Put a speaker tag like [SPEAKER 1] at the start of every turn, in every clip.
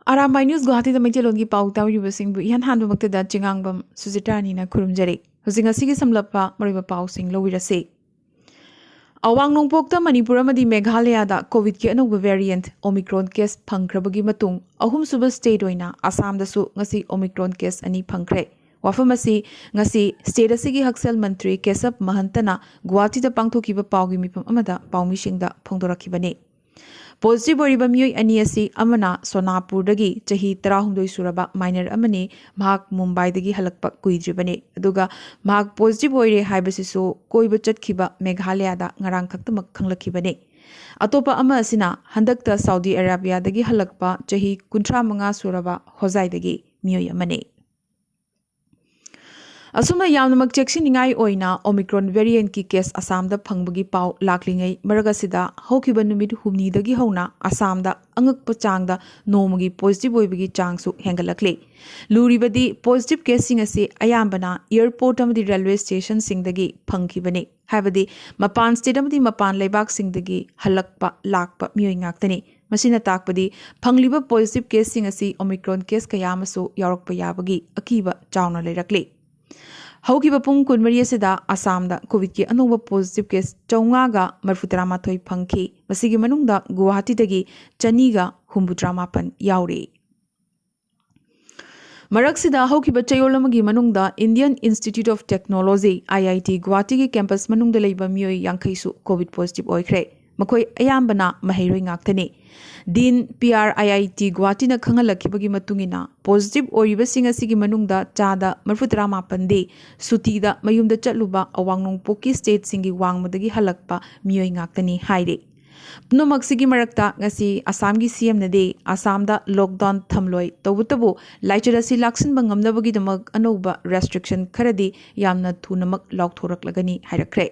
[SPEAKER 1] Arambai News Guwahati the Maithelongi Pau Tauribasingbu Ihan Hanbamuktada Chingangbam Susitanina Kurumjari Husingasigi Samlapa Mariba Pau Sing Lowirase Awang Nongpokta Manipur amadi Meghalaya da COVID ki anouba variant Omicron case phangkrabagi matung ahum suba state oina Assam dasu ngasi Omicron case ani phangkhre wafam asi ngasi state asigi haksel mantri Kesap Mahantana Guwahati da pangthokiba paugi mipam amada paumishingda phongdorakibane Positive oriba miyoi ani asi amana Sonapur dagi chahi 13 suraba minor amani mahak Mumbai dagi halakpa kuidribane aduga mahak positive oire haibasisu koiba chatkhiba Meghalaya da ngarang khaktamak khanglakibane atopa ama asina handakta Saudi Arabia dagi halakpa chahi 35 suraba Hozai dagi miyoi amane Asuma yamnamak cheksinningai oina Omicron variant ki case Assam da phangbagi pau laklingai maragasida hokiba numit humni dagi hona Assam da angakpa changda nomagi positive oibagi changsu hengalakle luribadi positive case sing ase ayambana airport amadi railway station sing dagi phangkibane habadi mapan state amadi mapan leibak sing dagi halakpa lakpa miyoi ngaktani masina takpadi phangliba positive case sing ase Omicron case kayamasu yarakpa yabagi akiba chawna lerakle Haukiba pung kunmari asida Assam da COVID ki anouba positive case chaunga marfutaramathoi phangki masigi manungda Guwahati dagi chaniga humbutramapan yaure Maraksida haukiba chayolamagi manungda Indian Institute of Technology IIT Guwahati ki campus manungda leiba miyoi yankaisu COVID positive oikre makoi ayambana maheiroi ngaktani Din PRIIT Guwahati na khangalakibagi matungina positive oribasing asigi manungda chada marfutaramapan suti da mayumda chatluba awangnong poki state singi wangmadagi halakpa miyoi ngaktani haire Pnomaksigi marakta ngasi Assam gi CM nade Assam da lockdown thamloi tawutabu laichadasi laksin bangamnabagi damak anouba restriction kharadi yamna thunamak laukthораklagani hairakre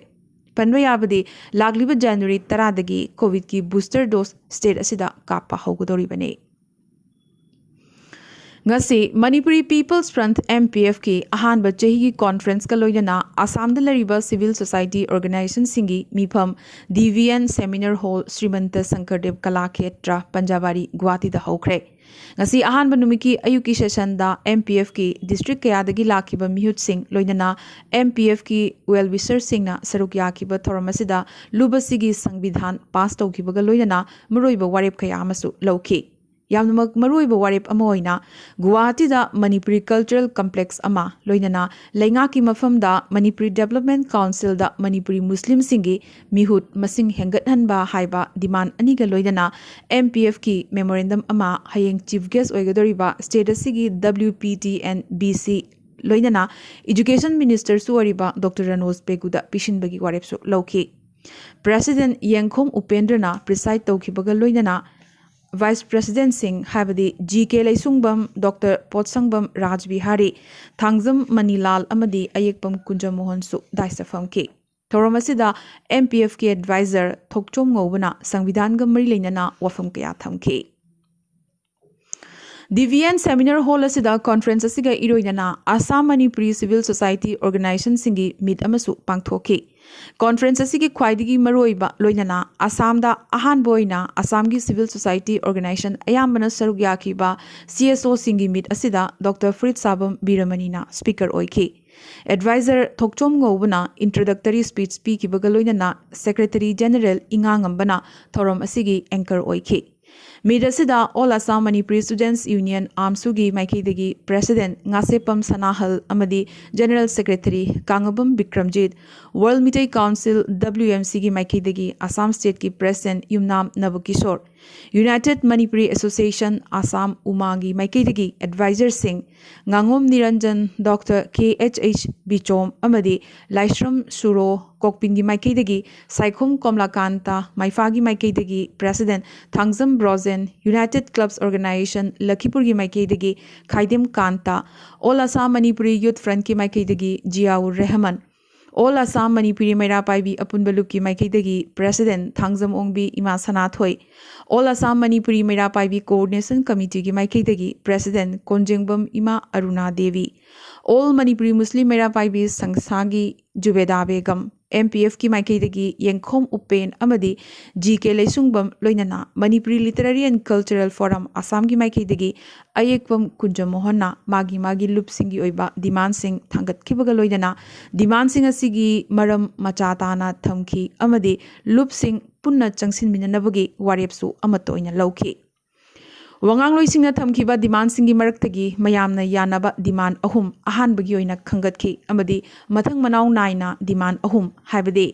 [SPEAKER 1] Panwayabadi lagliba January 10 dagi COVID ki booster dose state asida kappa haugadoribane Ngasi Manipuri People's Front MPF ki ahanba chahi ki conference ka loinana Assam da lariba civil society organization singi mifam DVN seminar hall Srimanta Sankardev Kalakshetra Panjabari Guwahati da haukre ngasi ahanba numiki ayuki session da MPF ki district kayadagi lakiba mihut sing loinana MPF ki well wisher singna saruk yakiba thoramasida lubasigi sangbidhan pass tawkibaga loinana muroiba warep kaya amasu lauki Yamnamak maruiba warep ama oina Guwahati da Manipuri Cultural Complex ama loinana laingaki mafam da Manipuri Development Council da Manipuri Muslim singi mihut masing hengathanba haiba demand aniga loinana MPF ki memorandum ama hayeng chief guest oigadoriba state asigi WPT and BC loinana Education Minister suwariba Dr. Ranos Beguda pishinbagi warepsu lauki President Yengkhom Upendrana preside tawkibaga loinana Vice President Singh Habadi GK Laisungbam Dr. Potsangbam Rajbihari Thangzam Manilal Amadi Ayekpam Kunjamohan Su Daisafamki Thoramasida MPF ki advisor Thokchom Ngobana Sangvidhan Gamari Lainana Wafam Kaya Thamki DVN Seminar Hall asida conference asiga iroinana Assam Manipuri Civil Society Organization singi meet amasu pangthoki Conference asigi khwaidigi maroiba loinana Assam da ahan boina Assam gi Civil Society Organization ayambana saruk yakiba CSO singi meet asida Dr. Frit Sabam Biramanina speaker oiki Advisor Thokchom Ngobana introductory speech speakibaga loinana Secretary General Ingangambana thorom asigi anchor oiki Midasida All Assam Manipuri Students Union Amsugi Maikidagi President Ngasepam Sanahal Amadi General Secretary Kangabam Bikramjit World Meeting Council WMC gi Maikidagi Assam State ki President Yumnam Nabukishore United Manipuri Association Assam Umagi Maikidagi Advisor Singh Ngangom Niranjan Dr. KHH Bichom Amadi Laishram Suro Kokpingi Maikidagi Saikhom Komlakanta Maifagi Maikidagi President Thangzam Brozen United Clubs Organization Lakhipur gi Maikidagi Khaidem Kanta All Assam Manipuri Youth Front ki Maikidagi Jiaur Rehman All Assam Manipuri Mairapaibi Apunbalup ki Maikidagi President Thangzam Ongbi Ima Sanathoi All Assam Manipuri Mairapaibi Coordination Committee ki Maikidagi President Konjengbam Ima Aruna Devi All Manipuri Muslim Mairapaibi Sangsagi Jubeda Begum MPF की माइकैदगी येंखोम उपेन अमदी GK Lesungbam लोइनना Manipuri literary and cultural forum Assam की माइकैदगी अयेकपम कुंजमोहनना मागी लुपसिंगी ओइबा demand सिंग थांगतखिबगा लोइनना demand सिंग असिगी मरम मचाताना थमखी अमदी लुपसिंग पुन्ना चंगसिनमिननबगी वारेपसु अमतोइना लौखी वांगांगलोइसिंगना थमखिबा demand सिंगी मरक्तगी मयामना यानबा demand अहुम अहानबगी ओइना खंगतखी अमदी मथंग मनाव नाइना डिमांड अहुम हाइबदे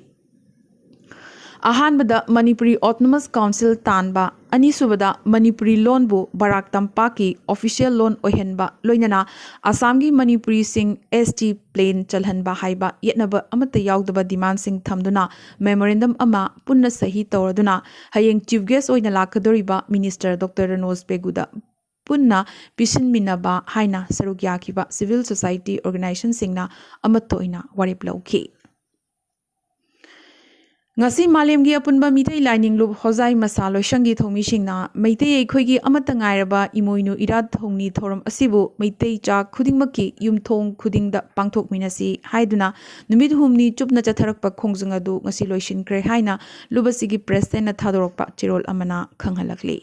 [SPEAKER 1] अहानबदा मणिपुरी ऑटोनमस काउंसिल तानबा अनीसुबदा मणिपुरी लोनबु बराक तंपाकी ऑफिशियल लोन ओहनबा लोइनना असम की मणिपुरी सिंग ST प्लेन चलहनबा हाइबा येनबा अमत यावदबा डिमांड सिंग थमदुना मेमोरेंडम अमा पुन्ना सही तौरदुना हयेंग चीफ गेस्ट ओइना लाकदोरिबा मिनिस्टर डॉक्टर रनोज पेगुदा पुन्ना पिसिनमिनबा हाइना सरुक याखिबा सिविल सोसाइटी ऑर्गेनाइजेशन सिंगना अमत ओइना वारेप लौखी ngasi malemgi apunba mithai lining loop hozai masa loisangi thongmi singna meitei ekhoi amata ngairaba imoinu irat thongni thoram asibu meitei cha khudingmaki yumthong khudingda pangthok minasi haiduna numit humni chupna chatharakpa khongjung adu ngasi loisin kre haina lubasigi president na thadorokpa chirol amana khanghalakli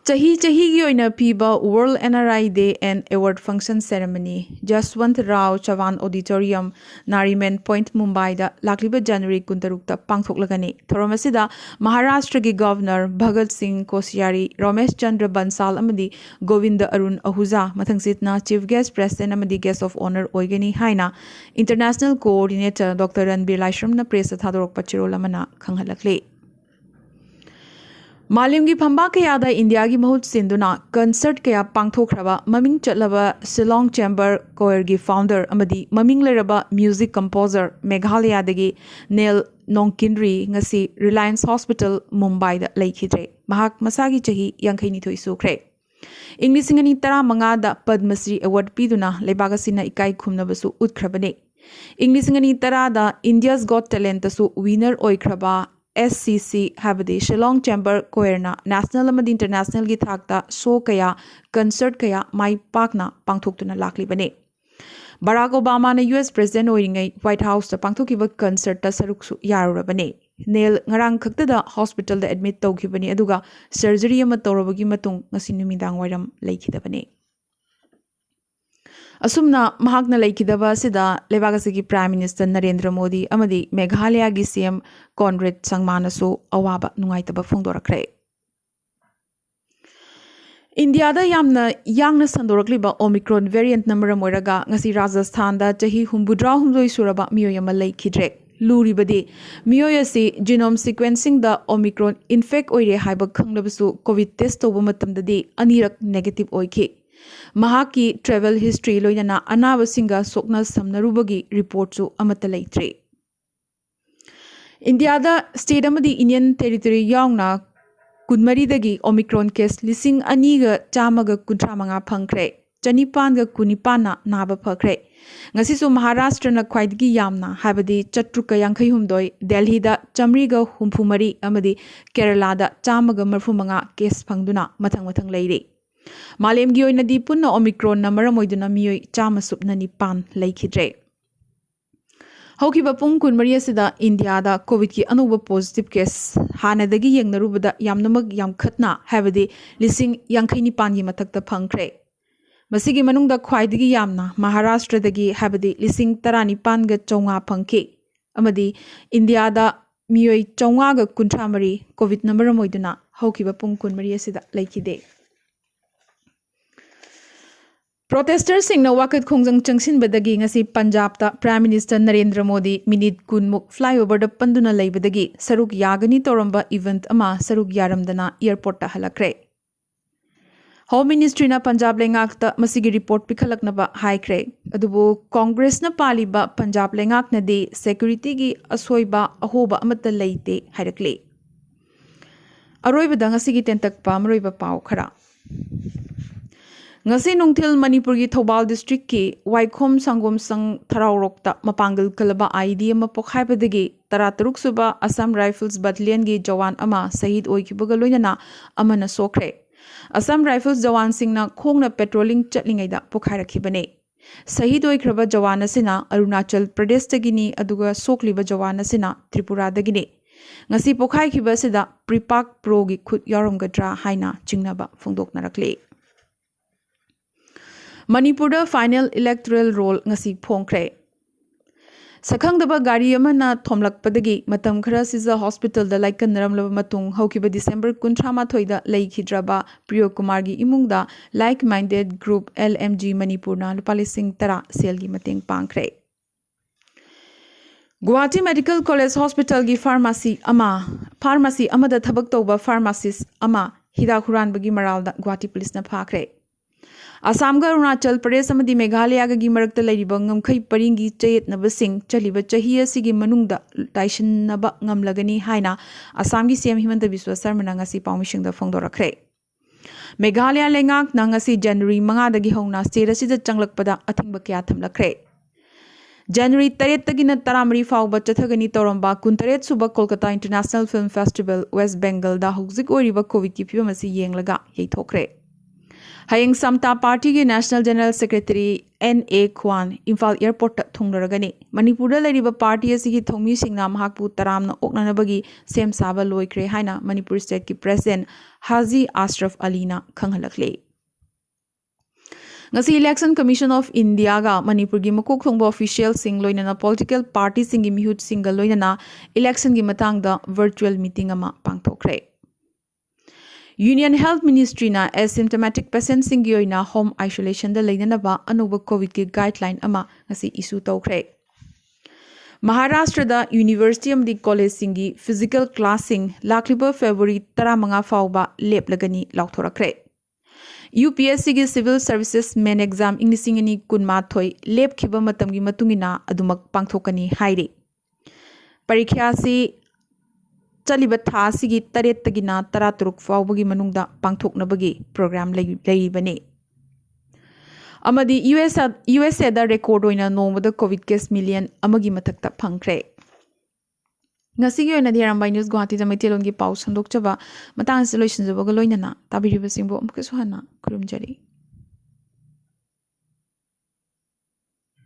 [SPEAKER 1] Chahi ki oina piba World NRI Day and Award Function Ceremony Jaswant Rao Chavan Auditorium Nariman Point Mumbai da lakliba January 16 ta pangthoklagani thoromasida Maharashtra ki Governor Bhagat Singh Koshyari Ramesh Chandra Bansal amadi Govinda Arun Ahuja mathangsitna Chief Guest President amadi Guest of Honor oigani haina International Coordinator Dr. Ranbir Laishram na press thadorok pachirol amana khanghalakle मालिमगी फंबा कयादा India की महूत सिंधुना concert कया पांगथोखरबा ममिंग चलबा Shillong chamber choir की founder अमदी ममिंग लेरबा म्यूजिक कंपोजर मेघालयादगी नेल नोंकिनरी ngasi रिलायंस हॉस्पिटल मुंबई दा लेखिद्रे महाक मसागी चही 52 सुख्रे इंग्लिसिंगनी 15 दा पद्मश्री अवार्ड पीदुना लेबागसिना इकाई खुमनबसु उतखरबने इंग्लिसिंगनी 10 दा इंडियाज गॉट टैलेंट तसु विनर ओइखरबा SCC habadi Shillong Chamber Choirna National amadi International gi thakta show kaya concert kaya mai pakna pangthoktuna lakli bane Barack Obama na US President oiringai White House ta pangthokiba concert ta saruksu yarurabane Neil ngarang khakta da hospital da admit tawkhibani aduga surgery ama tawrabagi matung ngasi numidang wairam leikidabane असुमना महाकना लेखिदबा सिदा लेबागसिगी prime minister Narendra Modi अमदी मेघालय की CM Conrad संगमानसु अवाबा नुंगाइतबा फोंदोरखरे इंडिया दा यामना यांगना संदोरखलिबा ओमिक्रॉन वेरिएंट नंबर मोरगा ngasi राजस्थान दा चही हुंबुद्रा हुमजोई सुरबा मियोयमा लेखिद्रे लूरीबदे मियोयसी जीनोम सीक्वेंसिंग दा ओमिक्रॉन इन्फेक्ट ओइरे हाइबा खंगलबसु कोविड टेस्ट तोबा मतमददी अनिरक नेगेटिव ओइखे महाकी ट्रेवल हिस्ट्री लोइनना अनाबसिंगा सोकना समनरुबगी रिपोर्टसु अमत लेत्रे इंडिया दा स्टेट अमदी इंडियन टेरिटरी यावना कुनमरीदगी ओमिक्रॉन केस लिसिंग अनीगा चामगा कुंथ्रामंगा फंख्रे चनिपानगा कुनिपाना नाबा फख्रे ngasisu Maharashtra na khwaidgi yamna habadi chatruka yankhai humdoi delhi da chamriga humphumari amadi kerala da chamaga marfumanga case phangduna mathang leire मालेमगी ओइनदी पुन्ना ओमिक्रॉन ना मरम ओइदुना मियोय चामा सुपना निपान लेखिद्रे हौखिबा पुंग कुनमरी असिदा इंडिया दा कोविड की अनोबा पॉजिटिव केस हानादगी येंगनरुबदा यामनमग यामखतना हाबदि लिसिंग यांखै निपान की मथक्ता फंख्रे मसिगी मनुंगदा ख्वाइदगी यामना महाराष्ट्र दगी हाबदि लिसिंग 19 गा चौंगा फंखे अमदी इंडिया दा मियोय चौंगा गा कुंथ्रामरी कोविड ना मरम ओइदुना हौखिबा पुंग कुनमरी असिदा लेखिदे Protesters sing na wakat khongjang changsin badagi ngasi Punjab ta Prime Minister Narendra Modi minute kunmuk flyover da panduna leibadagi saruk yagani toramba event ama saruk yaramdana airport ta halakre Home Ministry na Punjab lengak ta masigi report pikhalaknaba haikre adubu Congress na paliba Punjab lengak na de security gi asoiba ahoba amata leite hairakle aroiba da ngasi gi tentak pa maroiba pau khara ngasi nungthil Manipur ki Thobal district ki Waikhom Sangom Sang Tharaurokta mapangal kalaba ID ama pokhaibadagi tarataruk suba Assam Rifles Battalion gi jawan ama sahid oikibaga loinana amana sokre Assam Rifles jawan singna khongna patrolling chatlingai da pokhairakibane Sahid oikraba jawan asina Arunachal Pradesh dagini aduga sokliba jawan asina Tripura dagini. Ngasi pokhai khiba sida Pripak Pro gi khut yaramgadra haina chingnaba phongdoknarakle. Manipur final electoral roll ngasi phongkre. Sakhangdaba gari amana thomlakpadagi matam khara sisa hospital da laikan naramlaba matung haukiba December 13 da laikhidraba Priyo Kumar gi imungda like minded group LMG Manipur na lupalising tara sel gi mateng pangkre. Guwahati Medical College Hospital gi pharmacy amada thabak tawba pharmacist ama hidak huran bagi maral da Guwahati police na phakre. Assam ga Arunachal Pradesh amadi Meghalaya ga gi marakta lairiba ngamkhai paringi chayet nabasing chaliba chahiya sigi manungda taishan naba ngamlagani haina Assam gi CM Himanta Biswa Sarma ngasi pawmishing da phongdorakre. Meghalaya lengak na ngasi January 5 dagi hongna state asida changlakpada athingba kya thamlakre. January 3 tagina taramari fawba chathagani toramba 19 suba Kolkata International Film Festival West Bengal da hugzik oiriba COVID ki phibam asi yenglaga yeithokre. Hayeng Samta Party ki National General Secretary N.A. Kwan Imphal Airport thungragani Manipur lariba party asigi thongmi singna mahakpu taramna oknanabagi sem saba loikre haina Manipur State ki President Haji Ashraf Ali na khanghalakle. Ngasi Election Commission of India ga Manipur gi makok thongba official sing loinana political party singi mihut single loinana election gi matangda virtual meeting ama pangthokre. Union Health Ministry na asymptomatic patients singi oina home isolation da leinanaba anuba COVID ki guideline ama ngasi issue tawkre. Maharashtra da University amdi college singi physical classing lakliba February 15 fawba leplagani lauthorakre. UPSC gi Civil Services Main Exam inglisingani kunmathoi lep khiba matam gi matungina adumak pangthokani haire. Parikya si chaliba tha sigi taret tagina taraturuk fawbagi manungda pangthoknabagi program leibane. Amadi USA da record oina nomada COVID case million amagi mathakta phangkre. Ngasigi oina di Arambai News Guwahati da Maitelon gi pau sandokchaba matang solution jabaga loinana tabiriba singbo amkasu hana kurumjari.